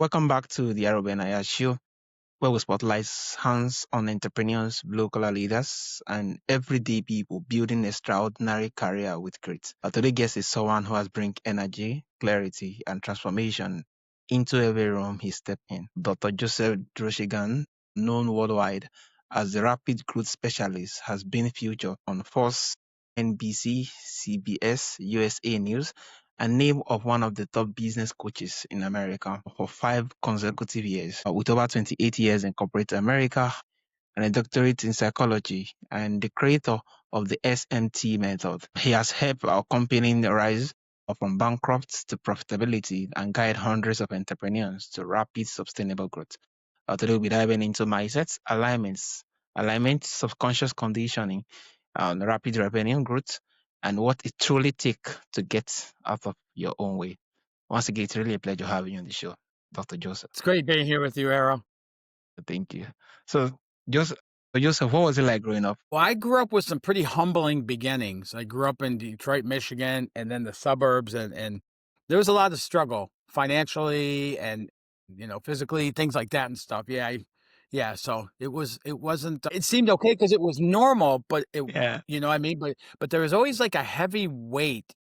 Welcome back to the Aro Benaiah Show, where we spotlight hands-on entrepreneurs, blue-collar leaders, and everyday people building extraordinary career with grit. Our today's guest is someone who has bring energy, clarity, and transformation into every room he steps in. Dr. Joseph Drolshagen, known worldwide as the rapid growth specialist, has been featured on Fox, NBC, CBS, USA News, and named of one of the top business coaches in America for 5 consecutive years, with over 28 years in corporate America and a doctorate in psychology, and the creator of the SMT method. He has helped our company rise from bankrupt to profitability and guide hundreds of entrepreneurs to rapid sustainable growth. Today we'll be diving into mindsets, alignment, subconscious conditioning, rapid revenue growth, and what it truly takes to get out of your own way. Once again, it's really a pleasure having you on the show, Dr. Joseph. It's great being here with you, Aro. Thank you. So, Joseph, what was it like growing up? Well, I grew up with some pretty humbling beginnings. I grew up in Detroit, Michigan, and then the suburbs, and there was a lot of struggle financially and physically, things like that and stuff. Yeah. So it wasn't. It seemed okay because it was normal, but Yeah. you know what I mean. But there was always like a heavy weight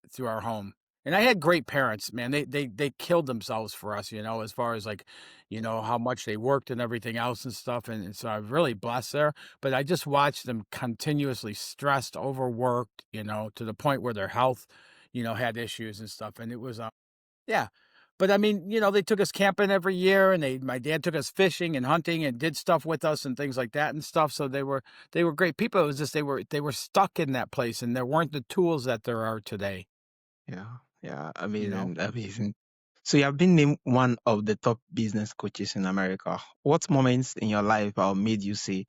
through our home. And I had great parents, man. They killed themselves for us, as far as like, how much they worked and everything else and stuff. And so I'm really blessed there. But I just watched them continuously stressed, overworked, to the point where their health, had issues and stuff. And it was, yeah. But I mean, they took us camping every year, and my dad took us fishing and hunting and did stuff with us and things like that and stuff. So they were great people. It was just they were stuck in that place, and there weren't the tools that there are today. Yeah, amazing. So you have been named one of the top business coaches in America. What moments in your life made you say,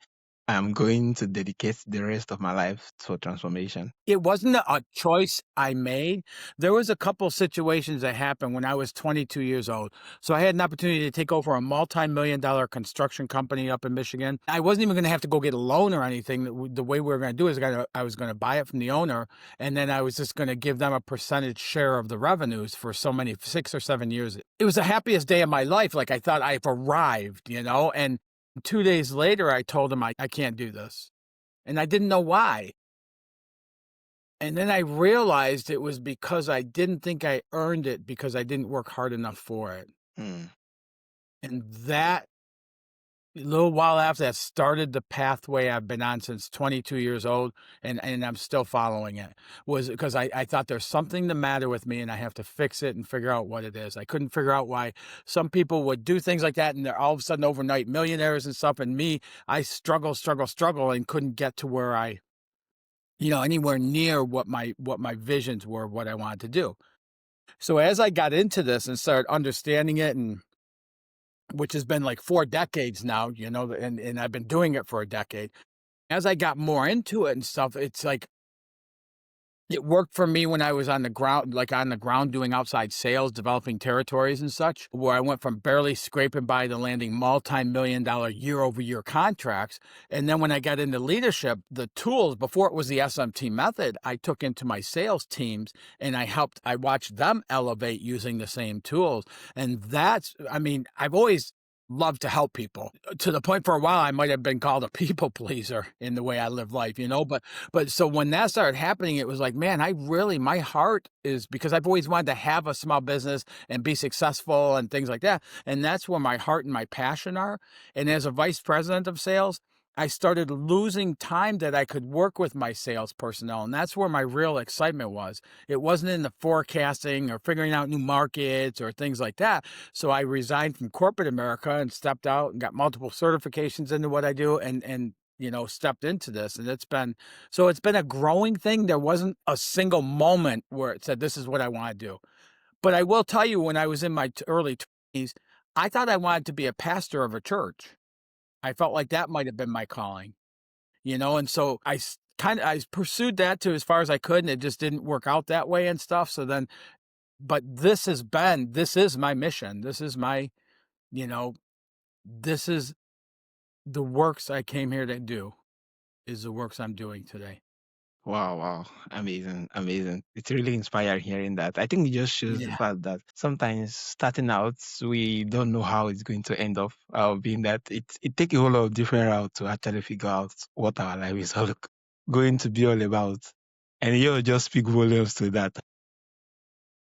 I'm going to dedicate the rest of my life to transformation? It wasn't a choice I made. There was a couple situations that happened when I was 22 years old. So I had an opportunity to take over a multi-million-dollar construction company up in Michigan. I wasn't even going to have to go get a loan or anything. The way we were going to do is I was going to buy it from the owner, and then I was just going to give them a percentage share of the revenues for 6 or 7 years. It was the happiest day of my life. Like I thought I've arrived, and 2 days later, I told him I can't do this. And I didn't know why. And then I realized it was because I didn't think I earned it because I didn't work hard enough for it. Mm. And that, a little while after that, started the pathway I've been on since 22 years old, and I'm still following it, was because I thought there's something the matter with me and I have to fix it and figure out what it is. I couldn't figure out why some people would do things like that and they're all of a sudden overnight millionaires and stuff, and me, I struggle and couldn't get to where anywhere near what my visions were, what I wanted to do. So as I got into this and started understanding it, and which has been like 4 decades now, and I've been doing it for a decade. As I got more into it and stuff, it's like it worked for me when I was on the ground doing outside sales, developing territories and such, where I went from barely scraping by to landing multi-million-dollar year-over-year contracts. And then when I got into leadership, the tools, before it was the SMT method, I took into my sales teams and I watched them elevate using the same tools. And I've always love to help people, to the point for a while I might have been called a people pleaser in the way I live life, but so when that started happening, it was like, man, my heart is, because I've always wanted to have a small business and be successful and things like that, and that's where my heart and my passion are. And as a vice president of sales, I started losing time that I could work with my sales personnel. And that's where my real excitement was. It wasn't in the forecasting or figuring out new markets or things like that. So I resigned from corporate America and stepped out and got multiple certifications into what I do, and stepped into this. And it's been a growing thing. There wasn't a single moment where it said, this is what I want to do. But I will tell you, when I was in my early 20s, I thought I wanted to be a pastor of a church. I felt like that might have been my calling, and so I pursued that to as far as I could, and it just didn't work out that way and stuff. So then, but this is my mission. This is my, this is the works I came here to do, is the works I'm doing today. Wow, wow. Amazing, amazing. It's really inspiring hearing that. I think it just shows the Yeah. fact that sometimes starting out, we don't know how it's going to end up. Being that it take a whole lot of different routes to actually figure out what our life is all going to be all about. And you just speak volumes to that.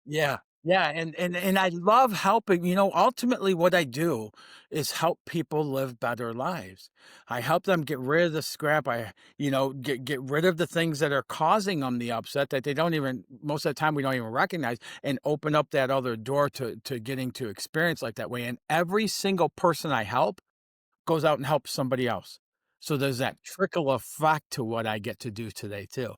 Yeah. Yeah, and I love helping, ultimately what I do is help people live better lives. I help them get rid of the scrap. Get rid of the things that are causing them the upset that they don't even, most of the time we don't even recognize, and open up that other door to getting to experience like that way. And every single person I help goes out and helps somebody else. So there's that trickle effect to what I get to do today too.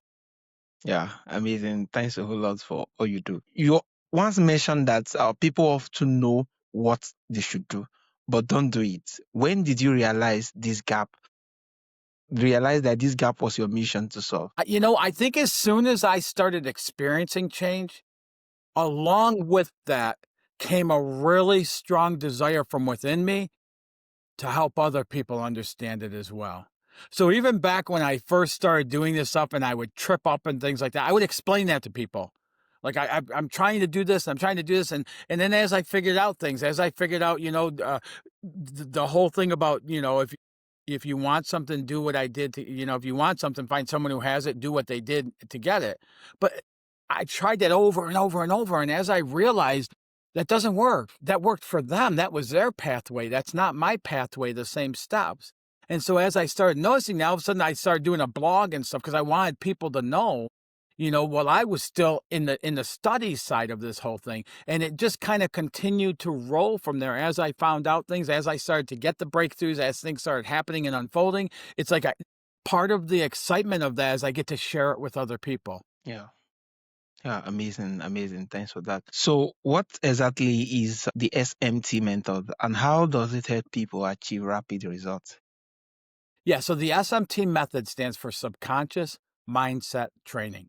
Yeah, amazing. Thanks a whole lot for all you do. You once mentioned that people often know what they should do, but don't do it. When did you realize this gap? Realize that this gap was your mission to solve? I think as soon as I started experiencing change, along with that came a really strong desire from within me to help other people understand it as well. So even back when I first started doing this stuff and I would trip up and things like that, I would explain that to people. Like I'm trying to do this, I'm trying to do this, and then as I figured out things, as I figured out, the whole thing about if you want something, do what I did. If you want something, find someone who has it, do what they did to get it. But I tried that over and over and over, and as I realized that doesn't work. That worked for them. That was their pathway. That's not my pathway, the same steps. And so as I started noticing that, all of a sudden I started doing a blog and stuff because I wanted people to know, while I was still in the study side of this whole thing. And it just kind of continued to roll from there as I found out things, as I started to get the breakthroughs, as things started happening and unfolding. It's like part of the excitement of that is I get to share it with other people. Yeah. Yeah, amazing, amazing. Thanks for that. So, what exactly is the SMT method and how does it help people achieve rapid results? Yeah, so the SMT method stands for subconscious mindset training.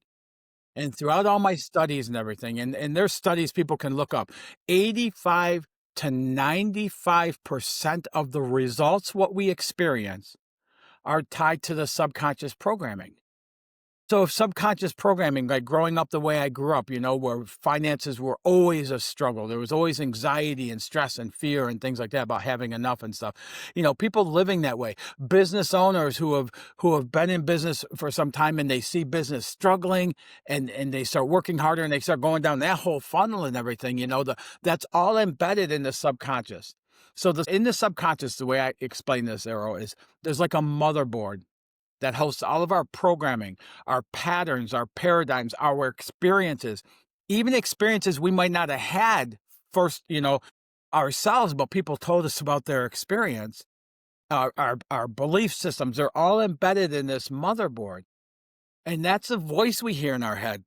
And throughout all my studies and everything, and there's studies people can look up, 85 to 95% of the results what we experience are tied to the subconscious programming. So if subconscious programming, like growing up the way I grew up, where finances were always a struggle, there was always anxiety and stress and fear and things like that about having enough and stuff. People living that way, business owners who have been in business for some time and they see business struggling and they start working harder and they start going down that whole funnel and everything, that's all embedded in the subconscious. So in the subconscious, the way I explain this, Aro, is there's like a motherboard that hosts all of our programming, our patterns, our paradigms, our experiences, even experiences we might not have had first, ourselves, but people told us about their experience. Our belief systems are all embedded in this motherboard. And that's the voice we hear in our head.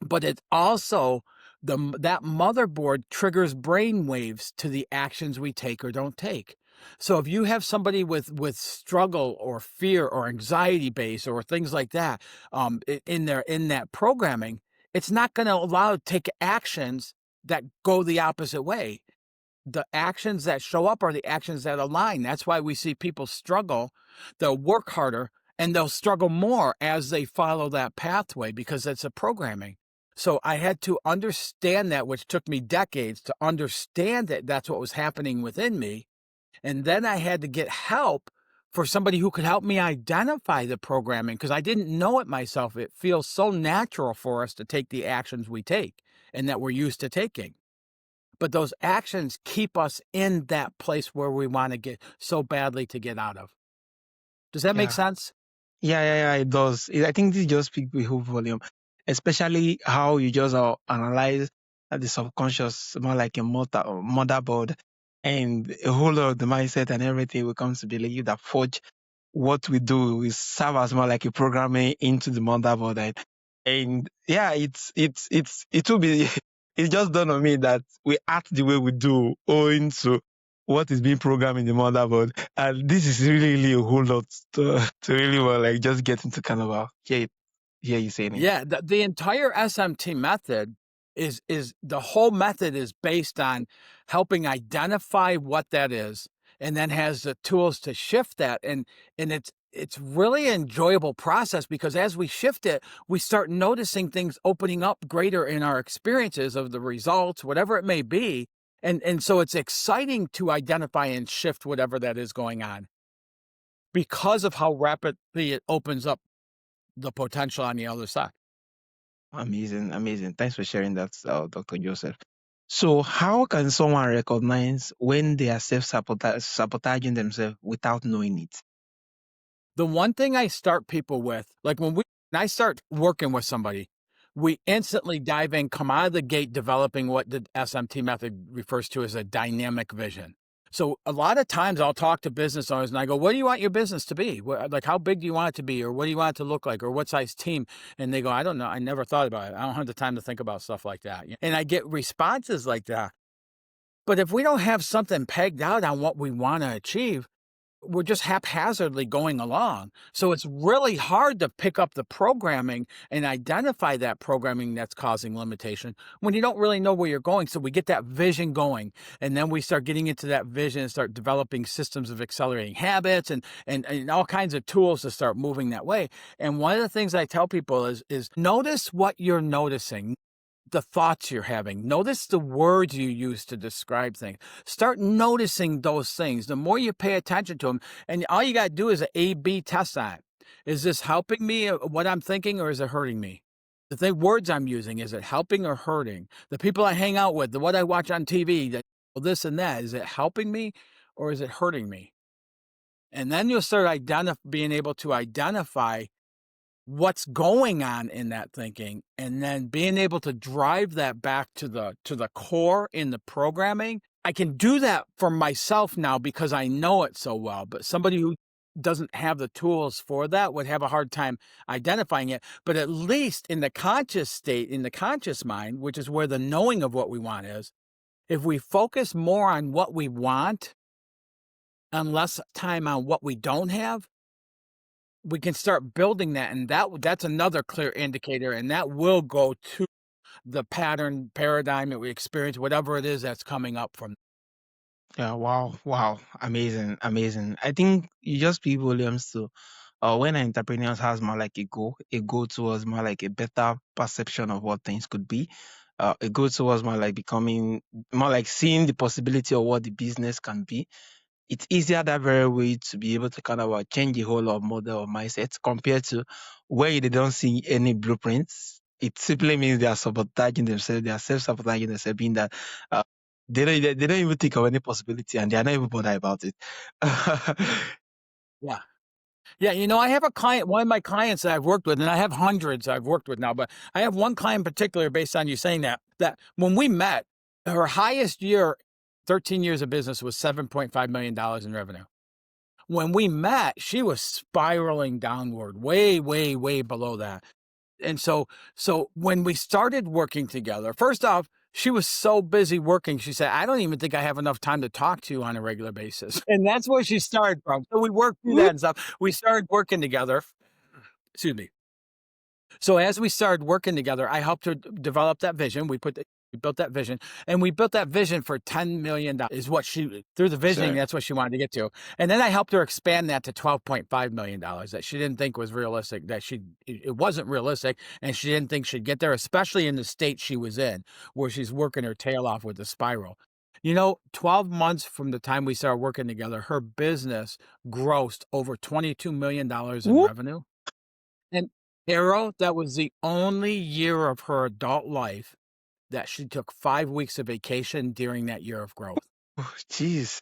But it also, that motherboard triggers brain waves to the actions we take or don't take. So if you have somebody with struggle or fear or anxiety base or things like that in that programming, it's not going to allow to take actions that go the opposite way. The actions that show up are the actions that align. That's why we see people struggle. They'll work harder and they'll struggle more as they follow that pathway because it's a programming. So I had to understand that, which took me decades to understand that that's what was happening within me. And then I had to get help for somebody who could help me identify the programming because I didn't know it myself. It feels so natural for us to take the actions we take and that we're used to taking. But those actions keep us in that place where we want to get so badly to get out of. Does that make Yeah. sense? Yeah, it does. I think this just speaks the whole volume, especially how you just analyze the subconscious more like a motherboard and a whole lot of the mindset and everything we come to believe that forge what we do is serve as more like a programming into the motherboard. And yeah, it will be, it's just dawned on me that we act the way we do owing to what is being programmed in the motherboard. And this is really a whole lot to really well, like just get into kind of hear you saying it. Yeah, the entire SMT method is the whole method is based on helping identify what that is and then has the tools to shift that and it's really an enjoyable process because as we shift it, we start noticing things opening up greater in our experiences of the results, whatever it may be. And so it's exciting to identify and shift whatever that is going on because of how rapidly it opens up the potential on the other side. Amazing, amazing. Thanks for sharing that, Dr. Joseph. So, how can someone recognize when they are sabotaging themselves without knowing it? The one thing I start people with, like when I start working with somebody, we instantly dive in, come out of the gate developing what the SMT method refers to as a dynamic vision. So a lot of times I'll talk to business owners and I go, what do you want your business to be? Like, how big do you want it to be? Or what do you want it to look like? Or what size team? And they go, I don't know. I never thought about it. I don't have the time to think about stuff like that. And I get responses like that. But if we don't have something pegged out on what we want to achieve, we're just haphazardly going along. So it's really hard to pick up the programming and identify that programming that's causing limitation when you don't really know where you're going. So we get that vision going, and then we start getting into that vision and start developing systems of accelerating habits and all kinds of tools to start moving that way. And one of the things I tell people is notice what you're noticing, the thoughts you're having. Notice the words you use to describe things. Start noticing those things. The more you pay attention to them, and all you got to do is an A/B test on it. Is this helping me, what I'm thinking, or is it hurting me? The words I'm using, is it helping or hurting? The people I hang out with, what I watch on TV, this and that, is it helping me or is it hurting me? And then you'll start being able to identify what's going on in that thinking, and then being able to drive that back to the core in the programming. I can do that for myself now because I know it so well, but somebody who doesn't have the tools for that would have a hard time identifying it. But at least in the conscious state, in the conscious mind, which is where the knowing of what we want is, if we focus more on what we want and less time on what we don't have, we can start building that, and that's another clear indicator, and that will go to the pattern, paradigm that we experience, whatever it is that's coming up from. Yeah, wow, wow, amazing, amazing. I think you just speak volumes to when entrepreneurs has more like a goal towards more like a better perception of what things could be. A goal towards more like becoming more like seeing the possibility of what the business can be. It's easier that very way to be able to kind of change the whole of model of mindset compared to where they don't see any blueprints. It simply means they are sabotaging themselves, they are self-sabotaging themselves, being that uh, they don't even think of any possibility and they are not even bothered about it. Yeah. Yeah, I have a client, one of my clients that I've worked with, and I have hundreds I've worked with now, but I have one client in particular, based on you saying that when we met, her highest year, 13 years of business, was $7.5 million in revenue. When we met, she was spiraling downward, way, way, way below that. And so when we started working together, first off, she was so busy working. She said, I don't even think I have enough time to talk to you on a regular basis. And that's where she started from. So we worked through that and stuff. We started working together. Excuse me. So as we started working together, I helped her develop that vision. We built that vision, and we built that vision for $10 million is what through the visioning, Sure. that's what she wanted to get to. And then I helped her expand that to $12.5 million that she didn't think was realistic, it wasn't realistic, and she didn't think she'd get there, especially in the state she was in, where she's working her tail off with the spiral. 12 months from the time we started working together, her business grossed over $22 million in Whoop. revenue. And Aro, that was the only year of her adult life that she took 5 weeks of vacation during that year of growth. Jeez.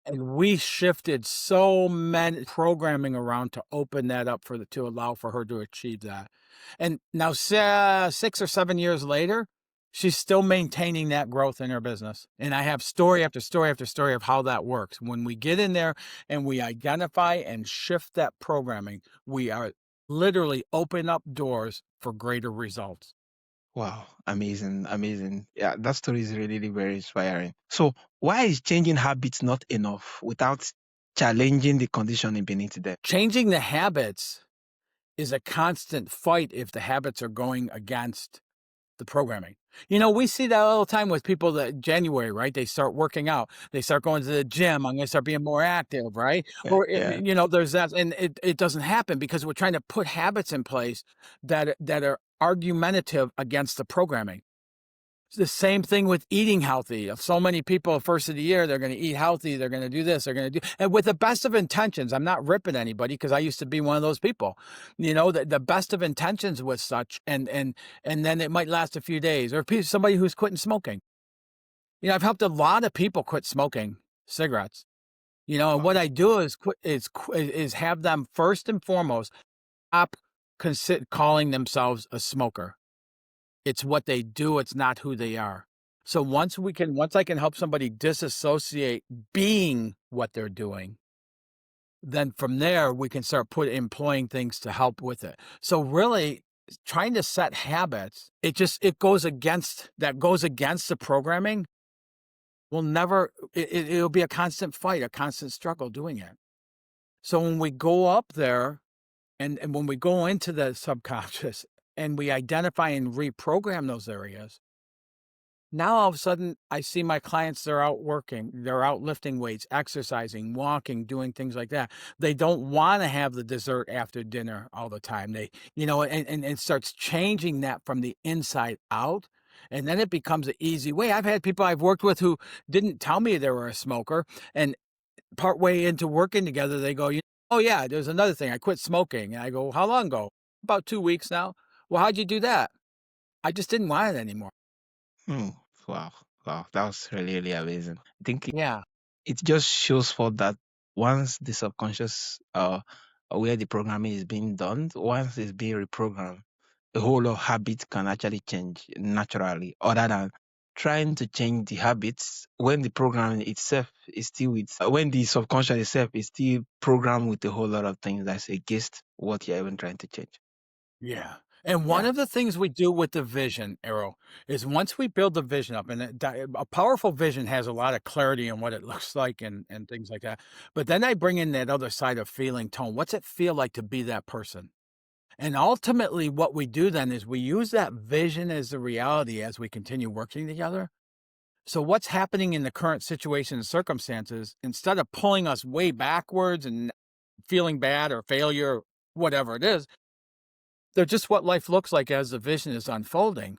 And we shifted so many programming around to open that up to allow for her to achieve that. And now 6 or 7 years later, she's still maintaining that growth in her business. And I have story after story after story of how that works. When we get in there and we identify and shift that programming, we are literally open up doors for greater results. Wow, amazing, amazing. Yeah, that story is really, really very inspiring. So, why is changing habits not enough without challenging the conditioning beneath them? Changing the habits is a constant fight if the habits are going against the programming. We see that all the time with people that January, right? They start working out. They start going to the gym. I'm going to start being more active, right? Yeah, Or, yeah, there's that. And it doesn't happen because we're trying to put habits in place that are argumentative against the programming. It's the same thing with eating healthy. If so many people first of the year, they're going to eat healthy, they're going to do this, they're going to do, and with the best of intentions. I'm not ripping anybody because I used to be one of those people. The best of intentions was such, and then it might last a few days. Or somebody who's quitting smoking. I've helped a lot of people quit smoking cigarettes. And wow. what I do is have them first and foremost stop calling themselves a smoker. It's what they do, it's not who they are. So once I can help somebody disassociate being what they're doing, then from there we can start employing things to help with it. So really trying to set habits, it goes against the programming. It'll be a constant fight, a constant struggle doing it. So when we go up there and when we go into the subconscious and we identify and reprogram those areas, now all of a sudden I see my clients, they're out working, they're out lifting weights, exercising, walking, doing things like that. They don't want to have the dessert after dinner all the time. And it starts changing that from the inside out. And then it becomes an easy way. I've had people I've worked with who didn't tell me they were a smoker. And partway into working together, they go, oh yeah, there's another thing. I quit smoking. And I go, how long ago? About 2 weeks now. Well, how'd you do that? I just didn't want it anymore. Hmm. Wow, wow, that was really, really amazing. I think Yeah. it just shows for that once the subconscious where the programming is being done, once it's being reprogrammed, a whole lot of habits can actually change naturally, other than trying to change the habits when the programming itself is still with when the subconscious itself is still programmed with a whole lot of things that's against what you're even trying to change. Yeah. And one Yeah. of the things we do with the vision, Arrow, is once we build the vision up, and a powerful vision has a lot of clarity in what it looks like and things like that. But then I bring in that other side of feeling tone. What's it feel like to be that person? And ultimately, what we do then is we use that vision as the reality as we continue working together. So, what's happening in the current situation and circumstances, instead of pulling us way backwards and feeling bad or failure, or whatever it is, they're just what life looks like as the vision is unfolding.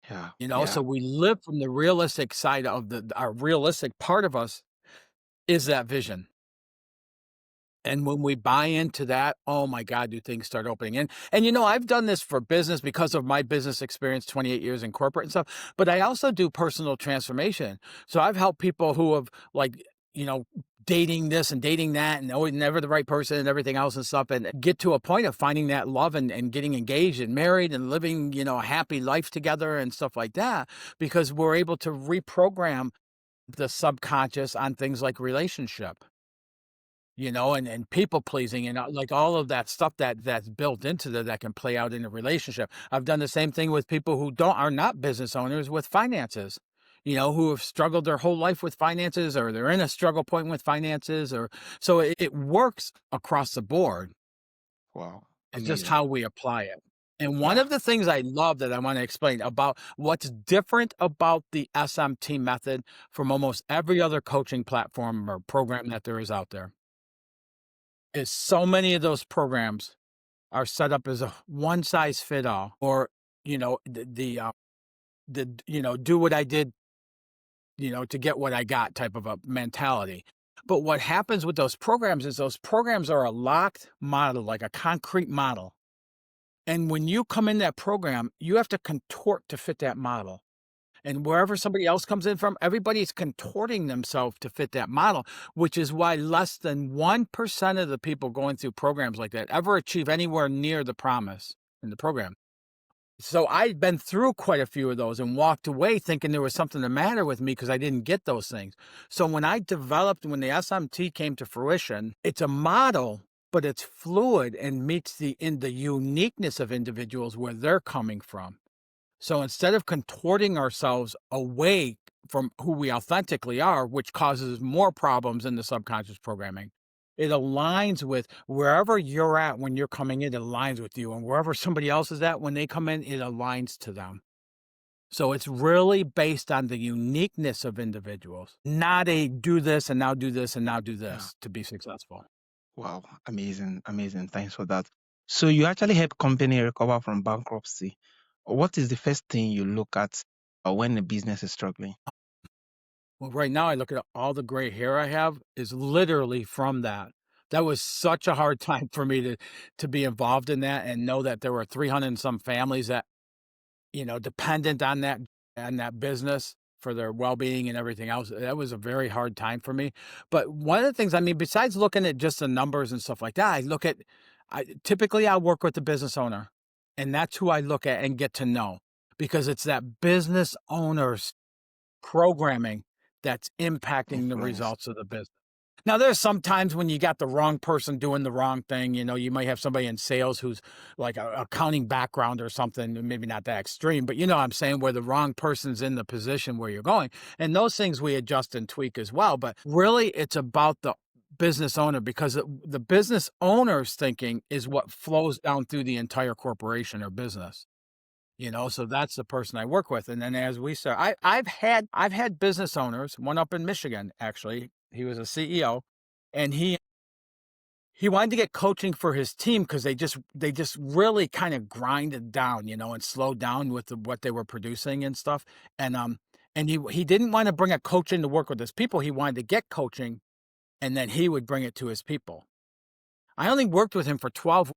Yeah. So Yeah. we live from the realistic side of our realistic part of us is that vision. And when we buy into that, oh my God, do things start opening? And I've done this for business because of my business experience, 28 years in corporate and stuff, but I also do personal transformation. So I've helped people who have you know, dating this and dating that and always never the right person and everything else and stuff, and get to a point of finding that love and getting engaged and married and living, a happy life together and stuff like that, because we're able to reprogram the subconscious on things like relationship, and people pleasing and like all of that stuff that's built into that can play out in a relationship. I've done the same thing with people who are not business owners with finances, who have struggled their whole life with finances, or they're in a struggle point with finances, or so it works across the board. Wow. It's just Amazing. how we apply it. And one Yeah. of the things I love that I want to explain about what's different about the SMT method from almost every other coaching platform or program that there is out there is so many of those programs are set up as a one size fit all, or do what I did, to get what I got type of a mentality. But what happens with those programs is those programs are a locked model, like a concrete model. And when you come in that program, you have to contort to fit that model. And wherever somebody else comes in from, everybody's contorting themselves to fit that model, which is why less than 1% of the people going through programs like that ever achieve anywhere near the promise in the program. So I've been through quite a few of those and walked away thinking there was something the matter with me because I didn't get those things. So when the SMT came to fruition, it's a model, but it's fluid and meets in the uniqueness of individuals where they're coming from. So instead of contorting ourselves away from who we authentically are, which causes more problems in the subconscious programming, it aligns with wherever you're at when you're coming in, it aligns with you. And wherever somebody else is at when they come in, it aligns to them. So it's really based on the uniqueness of individuals, not a do this and now do this and now do Yeah. this to be successful. Wow. Amazing. Amazing. Thanks for that. So you actually help company recover from bankruptcy. What is the first thing you look at when a business is struggling? Well, right now I look at all the gray hair I have is literally from that. That was such a hard time for me to be involved in that and know that there were 300 and some families that, dependent on that business for their well-being and everything else. That was a very hard time for me. But one of the things, I mean, besides looking at just the numbers and stuff like that, typically I work with the business owner, and that's who I look at and get to know, because it's that business owner's programming that's impacting the Influence. results of the business. Now, there's some times when you got the wrong person doing the wrong thing. You might have somebody in sales who's like a accounting background or something, maybe not that extreme, but you know what I'm saying, where the wrong person's in the position where you're going. And those things we adjust and tweak as well. But really, it's about the business owner, because the business owner's thinking is what flows down through the entire corporation or business. So that's the person I work with. And then as we start, I've had business owners, one up in Michigan, actually. He was a CEO, and he wanted to get coaching for his team because they just really kind of grinded down, and slowed down with what they were producing and stuff. And he didn't want to bring a coach in to work with his people. He wanted to get coaching, and then he would bring it to his people. I only worked with him for 12,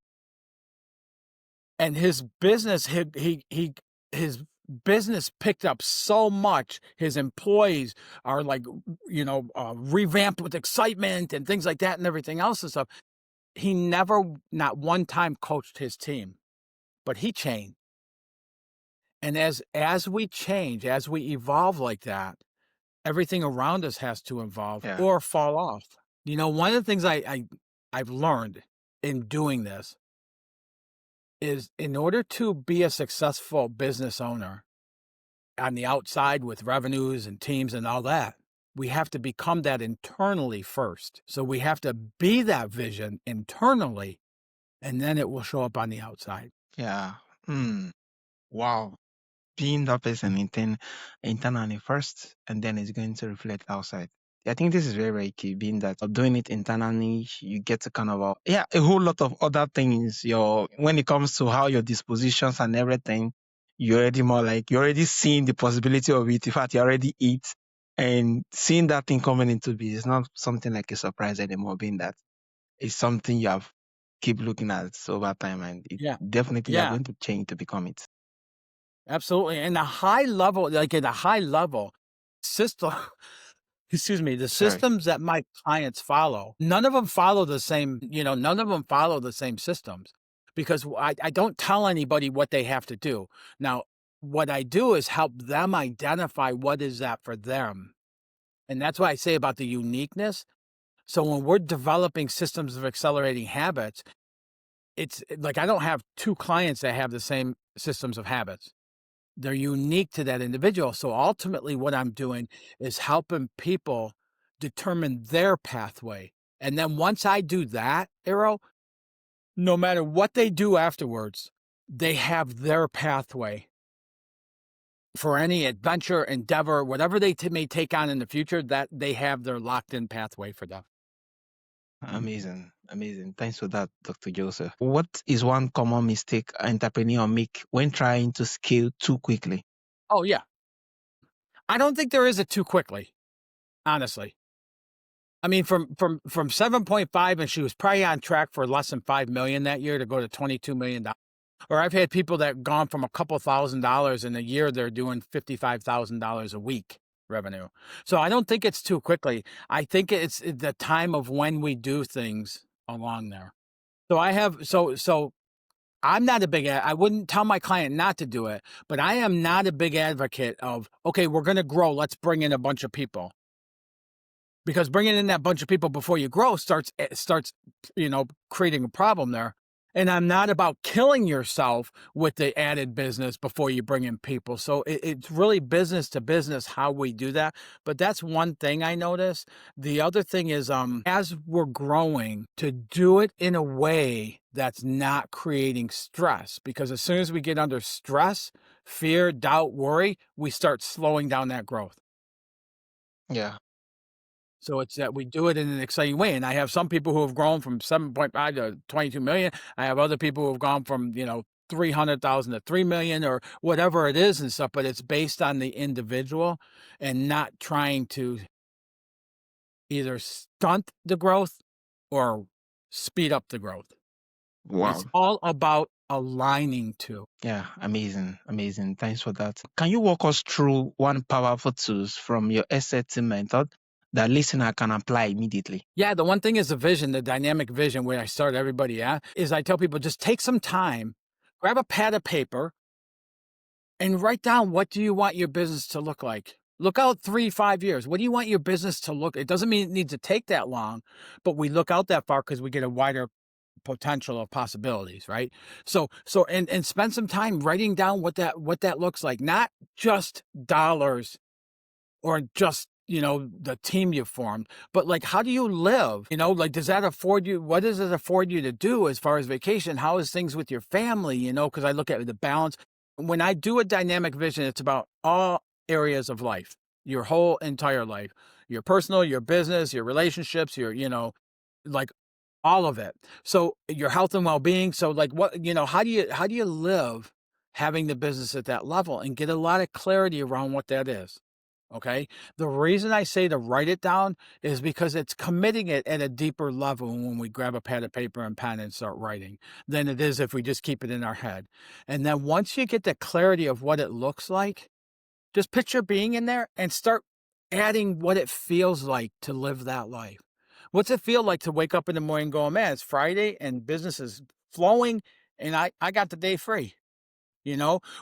and his business his business picked up so much. His employees are like, revamped with excitement and things like that and everything else and stuff. He never, not one time, coached his team, but he changed. And as we change, as we evolve like that, everything around us has to evolve Yeah. or fall off. One of the things I've learned in doing this is, in order to be a successful business owner on the outside with revenues and teams and all that, we have to become that internally first. So we have to be that vision internally, and then it will show up on the outside. Yeah. Wow. Being that person internally first, and then it's going to reflect outside. I think this is very, very key, being that doing it internally, you get to kind of, a whole lot of other things. When it comes to how your dispositions and everything, you're already seeing the possibility of it. In fact, you already eat, and seeing that thing coming into be is not something like a surprise anymore, being that it's something you have keep looking at over time, and it Yeah. definitely you're Yeah, going to change to become it. absolutely. And the high level, like at a high level system, excuse me, the Sorry. systems that my clients follow, none of them follow the same, none of them follow the same systems, because I don't tell anybody what they have to do. Now, what I do is help them identify what is that for them. And that's why I say about the uniqueness. So when we're developing systems of accelerating habits, it's like I don't have two clients that have the same systems of habits. They're unique to that individual. So ultimately, what I'm doing is helping people determine their pathway. And then once I do that, Aro, no matter what they do afterwards, they have their pathway for any adventure, endeavor, whatever they may take on in the future, that they have their locked in pathway for them. Amazing. Amazing. Thanks for that, Dr. Joseph. What is one common mistake entrepreneur make when trying to scale too quickly? Oh, yeah. I don't think there is a too quickly, honestly. I mean, from 7.5, and she was probably on track for less than 5 million that year to go to $22 million. Or I've had people that gone from a couple $1,000s in a year, they're doing $55,000 a week revenue. So I don't think it's too quickly. I think it's the time of when we do things along there. So I'm not a big, I wouldn't tell my client not to do it, but I am not a big advocate of, okay, we're going to grow, let's bring in a bunch of people. Because bringing in that bunch of people before you grow starts creating a problem there. And I'm not about killing yourself with the added business before you bring in people. So it's really business to business how we do that. But that's one thing I notice. The other thing is, as we're growing, to do it in a way that's not creating stress. Because as soon as we get under stress, fear, doubt, worry, we start slowing down that growth. Yeah. So it's that we do it in an exciting way. And I have some people who have grown from 7.5 to 22 million. I have other people who have gone from, 300,000 to 3 million or whatever it is and stuff, but it's based on the individual and not trying to either stunt the growth or speed up the growth. Wow. It's all about aligning to. Yeah, amazing, amazing. Thanks for that. Can you walk us through one powerful tools from your SMT method that listener can apply immediately? Yeah, the one thing is the vision, the dynamic vision where I start everybody at is I tell people just take some time, grab a pad of paper, and write down what do you want your business to look like. Look out 3-5 years. What do you want your business to look? It doesn't mean it needs to take that long, but we look out that far because we get a wider potential of possibilities, right? And spend some time writing down what that looks like, not just dollars or just the team you formed, but like how do you live? Like does that afford you? What does it afford you to do as far as vacation? How is things with your family? Because I look at the balance. When I do a dynamic vision, it's about all areas of life, your whole entire life, your personal, your business, your relationships, your like all of it. So your health and well-being. So like how do you live having the business at that level and get a lot of clarity around what that is? Okay. The reason I say to write it down is because it's committing it at a deeper level when we grab a pad of paper and pen and start writing than it is if we just keep it in our head. And then once you get the clarity of what it looks like, just picture being in there and start adding what it feels like to live that life. What's it feel like to wake up in the morning going, man, it's Friday and business is flowing and I got the day free,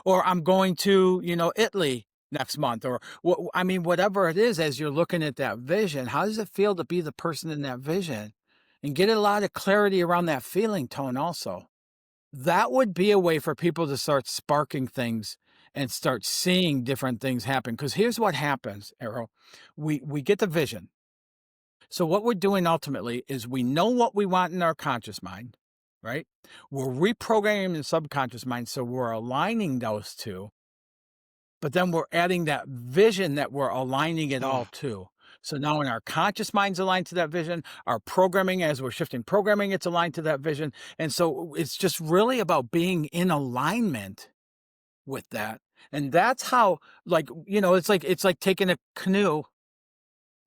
or I'm going to, Italy next month or whatever it is, as you're looking at that vision, how does it feel to be the person in that vision and get a lot of clarity around that feeling tone also. That would be a way for people to start sparking things and start seeing different things happen. Because here's what happens, Aro. We get the vision. So what we're doing ultimately is we know what we want in our conscious mind, right? We're reprogramming the subconscious mind. So we're aligning those two, but then we're adding that vision that we're aligning it all to. So now when our conscious mind's aligned to that vision, our programming, as we're shifting programming, it's aligned to that vision. And so it's just really about being in alignment with that. And that's how, it's like taking a canoe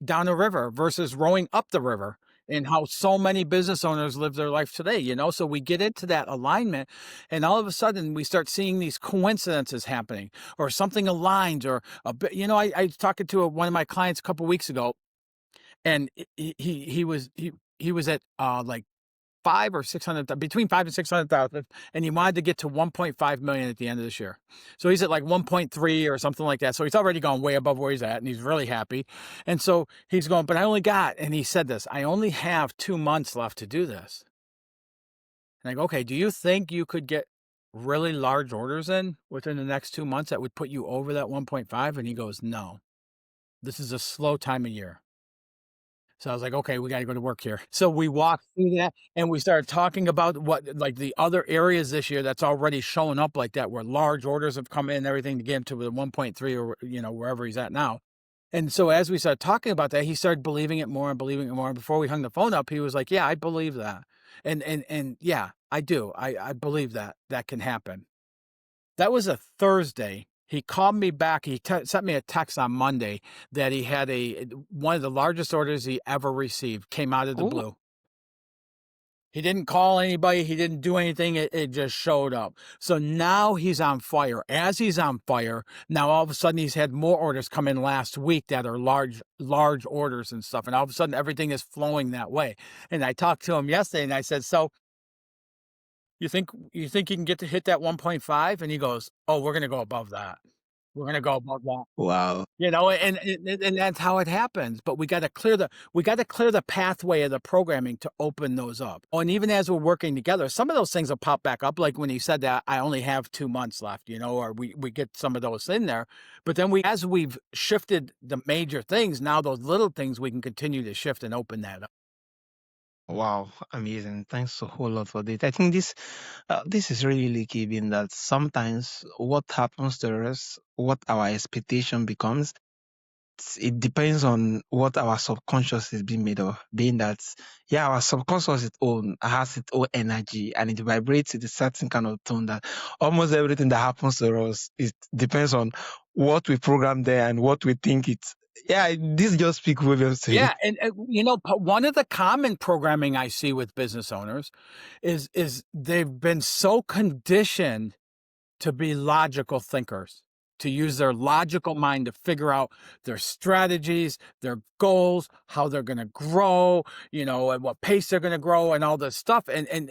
down a river versus rowing up the river, and how so many business owners live their life today. So we get into that alignment and all of a sudden we start seeing these coincidences happening or something aligns or a bit. I was talking to one of my clients a couple weeks ago, and he was at like 500 or 600, between 5 and 600,000, and he wanted to get to 1.5 million at the end of this year. So he's at like 1.3 or something like that. So he's already gone way above where he's at, and he's really happy. And so he's going, but I only got, and he said this, I only have 2 months left to do this. And I go, okay, do you think you could get really large orders in within the next 2 months that would put you over that 1.5? And he goes, no, this is a slow time of year. So I was like, okay, we got to go to work here. So we walked through that and we started talking about what, like the other areas this year that's already showing up like that, where large orders have come in and everything to get him to the 1.3 or, wherever he's at now. And so as we started talking about that, he started believing it more and believing it more. And before we hung the phone up, he was like, yeah, I believe that. And yeah, I do. I believe that can happen. That was a Thursday. He called me back. He sent me a text on Monday that he had one of the largest orders he ever received, came out of the Oh, blue. He didn't call anybody. He didn't do anything. It just showed up. So now he's on fire. As he's on fire, now all of a sudden he's had more orders come in last week that are large orders and stuff. And all of a sudden everything is flowing that way. And I talked to him yesterday and I said, so you think you can get to hit that 1.5? And he goes, oh, we're going to go above that. We're going to go above that. wow. And that's how it happens. But we got to clear the pathway of the programming to open those up. And even as we're working together, some of those things will pop back up. Like when he said that I only have 2 months left, or we get some of those in there. But then as we've shifted the major things, now those little things we can continue to shift and open that up. Wow, amazing. Thanks a whole lot for this. I think this is really key, being that sometimes what happens to us, what our expectation becomes, it depends on what our subconscious is being made of. Being that, yeah, our subconscious has its own energy, and it vibrates with a certain kind of tone that almost everything that happens to us, it depends on what we program there and what we think it's. Yeah, this just speaks volumes to Yeah, it. and one of the common programming I see with business owners is they've been so conditioned to be logical thinkers, to use their logical mind to figure out their strategies, their goals, how they're going to grow, at what pace they're going to grow, and all this stuff.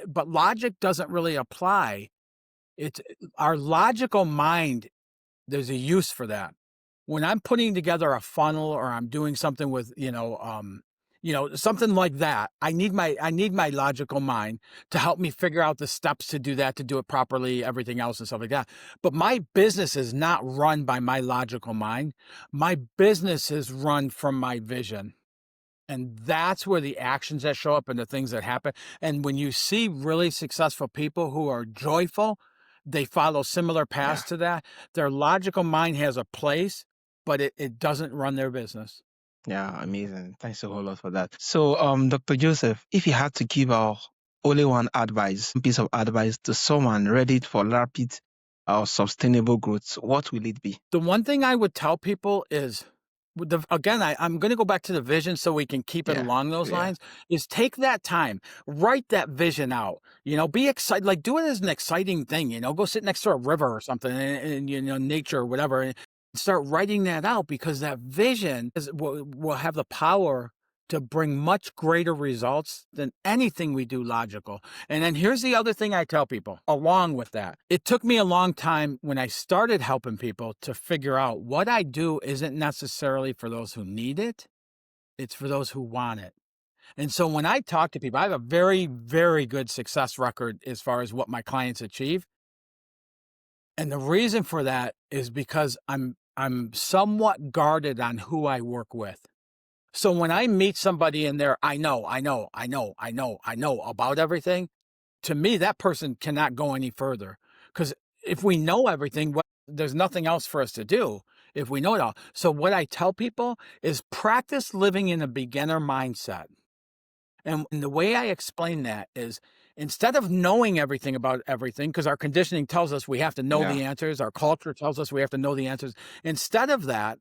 But logic doesn't really apply. It's our logical mind. There's a use for that. When I'm putting together a funnel or I'm doing something with, something like that, I need my logical mind to help me figure out the steps to do that, to do it properly, everything else and stuff like that. But my business is not run by my logical mind. My business is run from my vision. And that's where the actions that show up and the things that happen. And when you see really successful people who are joyful, they follow similar Yeah. paths to that. Their logical mind has a place, but it doesn't run their business. Yeah, amazing. Thanks a whole lot for that. So, Dr. Joseph, if you had to give out only one piece of advice to someone ready for rapid or sustainable growth, what will it be? The one thing I would tell people is, again, I'm going to go back to the vision so we can keep it Yeah, along those yeah, lines, is take that time, write that vision out, be excited, like do it as an exciting thing, go sit next to a river or something and nature or whatever, and start writing that out, because that vision will have the power to bring much greater results than anything we do logical. And then here's the other thing I tell people along with that. It took me a long time when I started helping people to figure out what I do isn't necessarily for those who need it. It's for those who want it. And so when I talk to people, I have a very, very good success record as far as what my clients achieve. And the reason for that is because I'm somewhat guarded on who I work with. So when I meet somebody in there, I know about everything. To me, that person cannot go any further, because if we know everything, there's nothing else for us to do if we know it all. So what I tell people is practice living in a beginner mindset. And the way I explain that is, instead of knowing everything about everything, because our conditioning tells us we have to know yeah. the answers, our culture tells us we have to know the answers. Instead of that,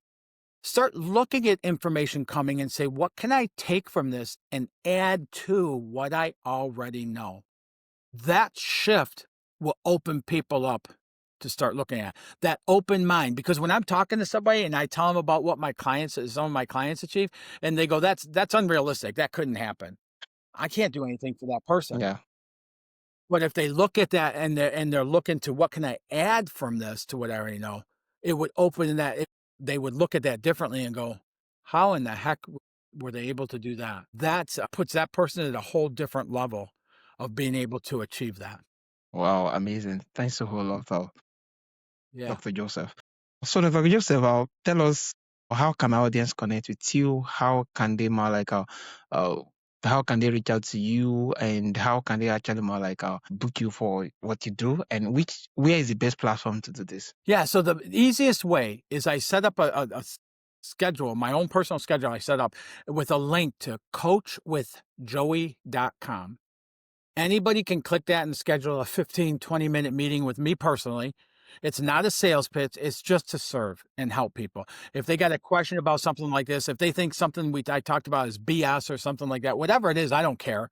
start looking at information coming and say, what can I take from this and add to what I already know? That shift will open people up to start looking at that open mind. Because when I'm talking to somebody and I tell them about what some of my clients achieve, and they go, that's unrealistic. That couldn't happen. I can't do anything for that person. Yeah. But if they look at that and they're looking to, what can I add from this to what I already know, it would open they would look at that differently and go, how in the heck were they able to do that? That puts that person at a whole different level of being able to achieve that. Wow, amazing. Thanks a whole lot, Yeah. Dr. Joseph. So, Dr. Joseph, tell us, how can our audience connect with you? How can they more uh, how can they reach out to you, and how can they actually more book you for what you do, and where is the best platform to do this? Yeah. So the easiest way is I set up a schedule, my own personal schedule I set up with a link to coachwithjoey.com. Anybody can click that and schedule a 15, 20-minute meeting with me personally. It's not a sales pitch. It's just to serve and help people. If they got a question about something like this, if they think something I talked about is BS or something like that, whatever it is, I don't care,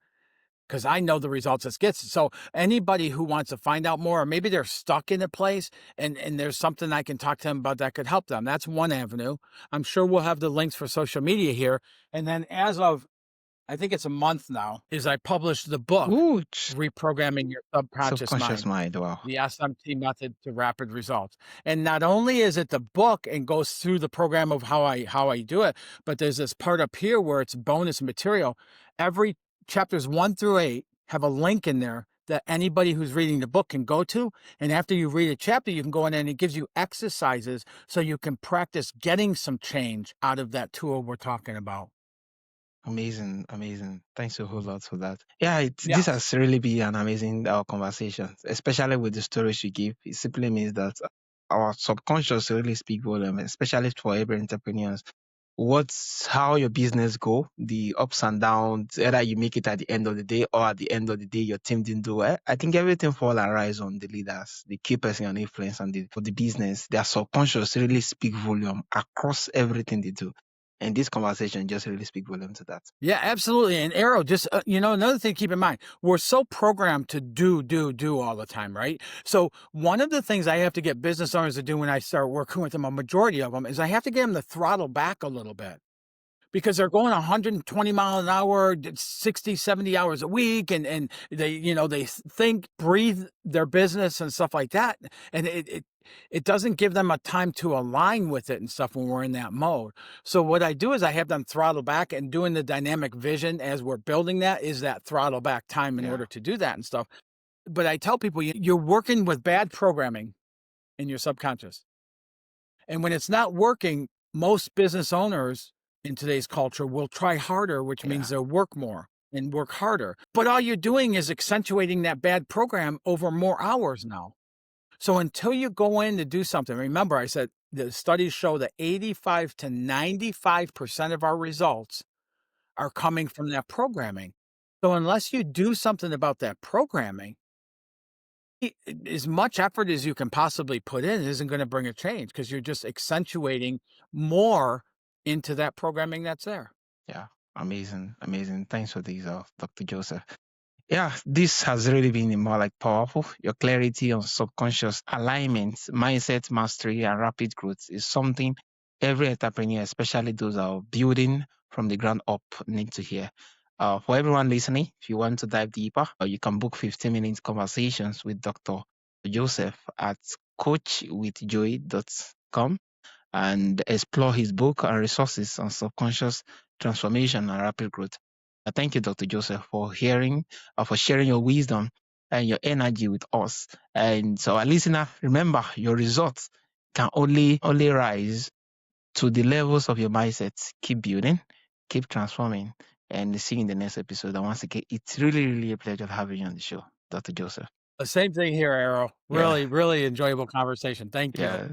because I know the results it gets. So anybody who wants to find out more, or maybe they're stuck in a place and there's something I can talk to them about that could help them, that's one avenue. I'm sure we'll have the links for social media here. And then as of, I think it's a month now, is I published the book, Ooh, Reprogramming Your Subconscious subconscious Mind, mind. Wow. the SMT method to rapid results. And not only is it the book and goes through the program of how I do it, but there's this part up here where it's bonus material. Every chapters 1 through 8 have a link in there that anybody who's reading the book can go to. And after you read a chapter, you can go in and it gives you exercises so you can practice getting some change out of that tool we're talking about. Amazing, amazing. Thanks a whole lot for that. Yeah, this Yes. has really been an amazing conversation, especially with the stories you give. It simply means that our subconscious really speak volume, especially for every entrepreneurs. What's how your business go, the ups and downs, whether you make it at the end of the day or at the end of the day your team didn't do well. I think everything fall and rise on the leaders, the key person on influence and for the business. Their subconscious really speak volume across everything they do. And this conversation just really speak volume to that. Yeah, absolutely. And Arrow, just another thing to keep in mind, we're so programmed to do all the time, right? So one of the things I have to get business owners to do when I start working with them, a majority of them, is I have to get them to throttle back a little bit, because they're going 120 miles an hour, 60, 70 hours a week. And they think, breathe their business and stuff like that. And it doesn't give them a time to align with it and stuff when we're in that mode. So what I do is I have them throttle back, and doing the dynamic vision as we're building that is that throttle back time in order to do that and stuff. But I tell people, you're working with bad programming in your subconscious. And when it's not working, most business owners in today's culture will try harder, which means they'll work more and work harder. But all you're doing is accentuating that bad program over more hours now. So until you go in to do something, remember I said the studies show that 85 to 95% of our results are coming from that programming. So unless you do something about that programming, as much effort as you can possibly put in isn't going to bring a change, because you're just accentuating more into that programming that's there. Yeah, amazing, amazing. Thanks for this, Dr. Joseph. Yeah, this has really been more like powerful. Your clarity on subconscious alignment, mindset mastery, and rapid growth is something every entrepreneur, especially those that are building from the ground up, need to hear. For everyone listening, if you want to dive deeper, you can book 15-minute conversations with Dr. Joseph at coachwithjoy.com and explore his book and resources on subconscious transformation and rapid growth. Thank you, Dr. Joseph, for sharing your wisdom and your energy with us. And so, our listener, remember your results can only rise to the levels of your mindset. Keep building, keep transforming, and see you in the next episode. And once again, it's really, really a pleasure having you on the show, Dr. Joseph. The same thing here, Arrow. Yeah, Really, really enjoyable conversation. Thank you. yeah.